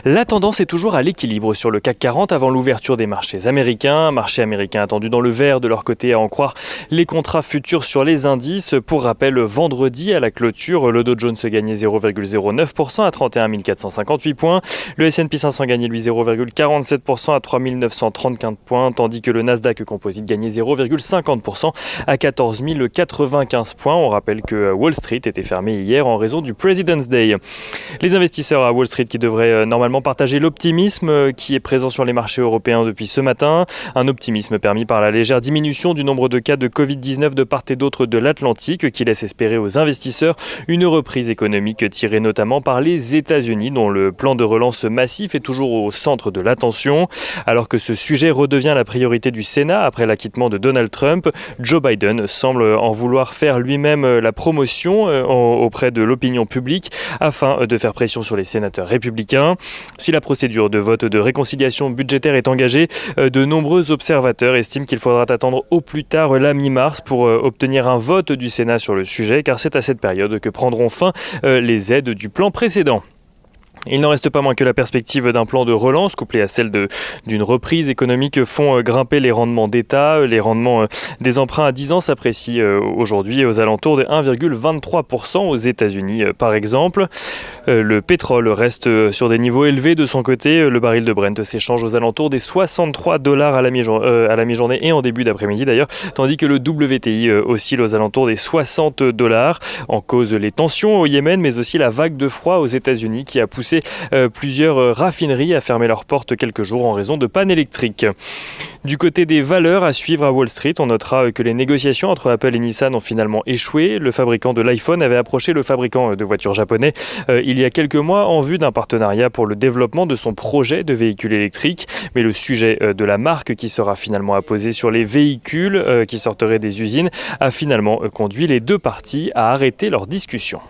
La tendance est toujours à l'équilibre sur le CAC 40 avant l'ouverture des marchés américains. Marché américain attendu dans le vert de leur côté à en croire les contrats futurs sur les indices. Pour rappel, vendredi à la clôture, le Dow Jones gagnait 0,09% à 31 458 points. Le S&P 500 gagnait lui 0,47% à 3 934 points, tandis que le Nasdaq Composite gagnait 0,50% à 14 095 points. On rappelle que Wall Street était fermé hier en raison du President's Day. Les investisseurs à Wall Street qui devraient normalement partager l'optimisme qui est présent sur les marchés européens depuis ce matin. Un optimisme permis par la légère diminution du nombre de cas de Covid-19 de part et d'autre de l'Atlantique qui laisse espérer aux investisseurs une reprise économique tirée notamment par les États-Unis dont le plan de relance massif est toujours au centre de l'attention. Alors que ce sujet redevient la priorité du Sénat après l'acquittement de Donald Trump, Joe Biden semble en vouloir faire lui-même la promotion auprès de l'opinion publique afin de faire pression sur les sénateurs républicains. Si la procédure de vote de réconciliation budgétaire est engagée, de nombreux observateurs estiment qu'il faudra attendre au plus tard la mi-mars pour obtenir un vote du Sénat sur le sujet, car c'est à cette période que prendront fin les aides du plan précédent. Il n'en reste pas moins que la perspective d'un plan de relance couplée à celle d'une reprise économique font grimper les rendements d'État. Les rendements des emprunts à 10 ans s'apprécient aujourd'hui aux alentours de 1,23% aux États-Unis par exemple. Le pétrole reste sur des niveaux élevés de son côté. Le baril de Brent s'échange aux alentours des $63 à la mi-journée et en début d'après-midi d'ailleurs, tandis que le WTI oscille aux alentours des $60. En cause les tensions au Yémen mais aussi la vague de froid aux États-Unis qui a poussé plusieurs raffineries à fermer leurs portes quelques jours en raison de pannes électriques. Du côté des valeurs à suivre à Wall Street, on notera que les négociations entre Apple et Nissan ont finalement échoué. Le fabricant de l'iPhone avait approché le fabricant de voitures japonais il y a quelques mois en vue d'un partenariat pour le développement de son projet de véhicule électrique. Mais le sujet de la marque qui sera finalement apposé sur les véhicules qui sortiraient des usines a finalement conduit les deux parties à arrêter leur discussion.